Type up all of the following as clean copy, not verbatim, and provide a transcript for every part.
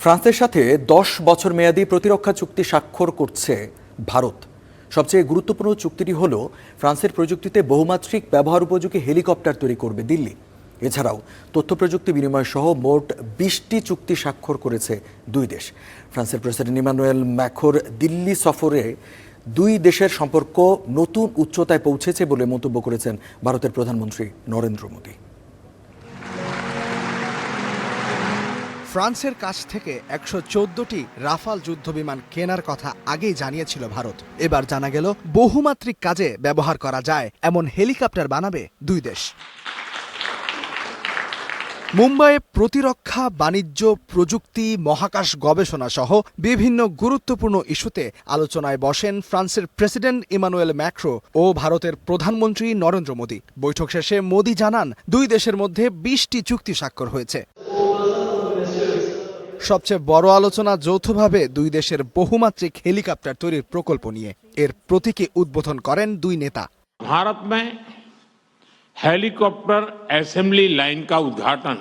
ফ্রান্সের সাথে 10 বছর মেয়াদী প্রতিরক্ষা চুক্তি স্বাক্ষর করছে ভারত। সবচেয়ে গুরুত্বপূর্ণ চুক্তিটি হল ফ্রান্সের প্রযুক্তিতে বহুমাত্রিক ব্যবহার উপযোগী হেলিকপ্টার তৈরি করবে দিল্লি। এছাড়াও তথ্য প্রযুক্তি বিনিময় সহ মোট 20টি চুক্তি স্বাক্ষর করেছে দুই দেশ। ফ্রান্সের প্রেসিডেন্ট ইমানুয়েল ম্যাক্রোর দিল্লি সফরে দুই দেশের সম্পর্ক নতুন উচ্চতায় পৌঁছেছে বলে মন্তব্য করেছেন ভারতের প্রধানমন্ত্রী নরেন্দ্র মোদী। ফ্রান্সের কাছ থেকে 114টি রাফাল যুদ্ধবিমান কেনার কথা আগেই জানিয়েছিল ভারত। এবার জানা গেল বহুমাত্রিক কাজে ব্যবহার করা যায় এমন হেলিকপ্টার বানাবে দুই দেশ। মুম্বাইয়ে প্রতিরক্ষা, বাণিজ্য, প্রযুক্তি, মহাকাশ গবেষণা সহ বিভিন্ন গুরুত্বপূর্ণ ইস্যুতে আলোচনায় বসেন ফ্রান্সের প্রেসিডেন্ট ইমানুয়েল ম্যাক্রো ও ভারতের প্রধানমন্ত্রী নরেন্দ্র মোদী। বৈঠক শেষে মোদী জানান, দুই দেশের মধ্যে 20টি চুক্তি স্বাক্ষর হয়েছে। সবচেয়ে বড় আলোচনা যৌথভাবে দুই দেশের বহুমাত্রিক হেলিকপ্টার তৈরির প্রকল্প নিয়ে। এর প্রতীকী উদ্বোধন করেন দুই নেতা। भारत में हेलीकॉप्टर असेंबली लाइन का उद्घाटन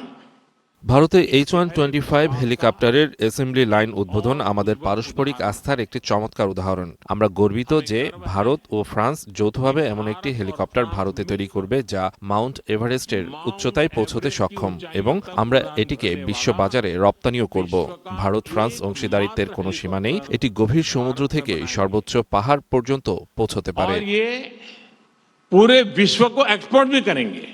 ভারতে H-125 হেলিকপ্টারের অ্যাসেম্বলি লাইন উদ্বোধন আমাদের পারস্পরিক আস্থার একটি চমৎকার উদাহরণ। আমরা গর্বিত যে ভারত ও ফ্রান্স যৌথভাবে এমন একটি হেলিকপ্টার ভারতে তৈরি করবে যা মাউন্ট এভারেস্টের উচ্চতায় পৌঁছতে সক্ষম, এবং আমরা এটিকে বিশ্ববাজারে রপ্তানিও করব। ভারত ফ্রান্স অংশীদারিত্বের কোনো সীমা নেই, এটি গভীর সমুদ্র থেকে সর্বোচ্চ পাহাড় পর্যন্ত পৌঁছতে পারে। পুরো বিশ্বকে এক্সপোর্ট भी करेंगे।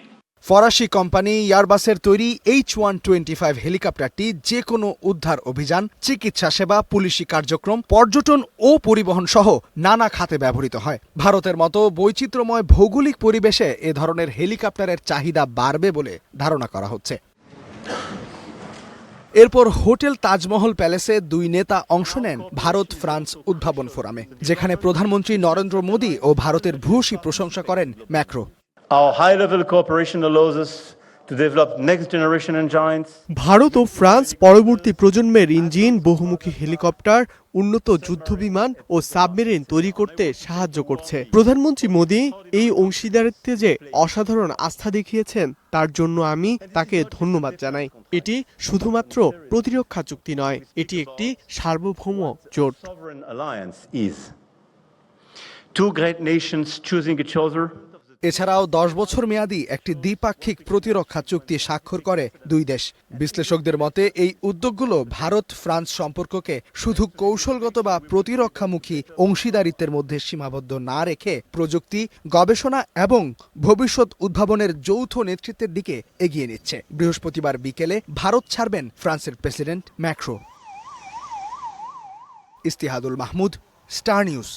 ফরাসি কোম্পানি এয়ারবাসের তৈরি H-125 হেলিকপ্টারটি যে কোনো উদ্ধার অভিযান, চিকিৎসা সেবা, পুলিশি কার্যক্রম, পর্যটন ও পরিবহন সহ নানা খাতে ব্যবহৃত হয়। ভারতের মতো বৈচিত্র্যময় ভৌগোলিক পরিবেশে এ ধরনের হেলিকপ্টারের চাহিদা বাড়বে বলে ধারণা করা হচ্ছে। এরপর হোটেল তাজমহল প্যালেসে দুই নেতা অংশ নেন ভারত ফ্রান্স উদ্ভাবন ফোরামে, যেখানে প্রধানমন্ত্রী নরেন্দ্র মোদী ও ভারতের ভূয়সী প্রশংসা করেন Macron. Our high-level cooperation allows us to develop next-generation engines. Bharat ও ফ্রান্স পরবর্তী প্রজন্মের ইঞ্জিন, বহুমুখী হেলিকপ্টার, উন্নত যুদ্ধবিমান ও সাবমেরিন তৈরি করতে সাহায্য করছে। প্রধানমন্ত্রী মোদী এই অংশীদারিত্বে যে অসাধারণ আস্থা দেখিয়েছেন তার জন্য আমি তাকে ধন্যবাদ জানাই। এটি শুধুমাত্র প্রতিরক্ষা চুক্তি নয়, এটি একটি সার্বভৌম জোট। Sovereign alliance is two great nations choosing each other. এছাড়াও 10 বছর মেয়াদী একটি দ্বিপাক্ষিক প্রতিরক্ষা চুক্তি স্বাক্ষর করে দুই দেশ। বিশ্লেষকদের মতে এই উদ্যোগগুলো ভারত ফ্রান্স সম্পর্ককে শুধু কৌশলগত বা প্রতিরক্ষামুখী অংশীদারিত্বের মধ্যে সীমাবদ্ধ না রেখে প্রযুক্তি, গবেষণা এবং ভবিষ্যৎ উদ্ভাবনের যৌথ নেতৃত্বের দিকে এগিয়ে নিচ্ছে। বৃহস্পতিবার বিকেলে ভারত ছাড়বেন ফ্রান্সের president Macron. Istihadul Mahmud, star news.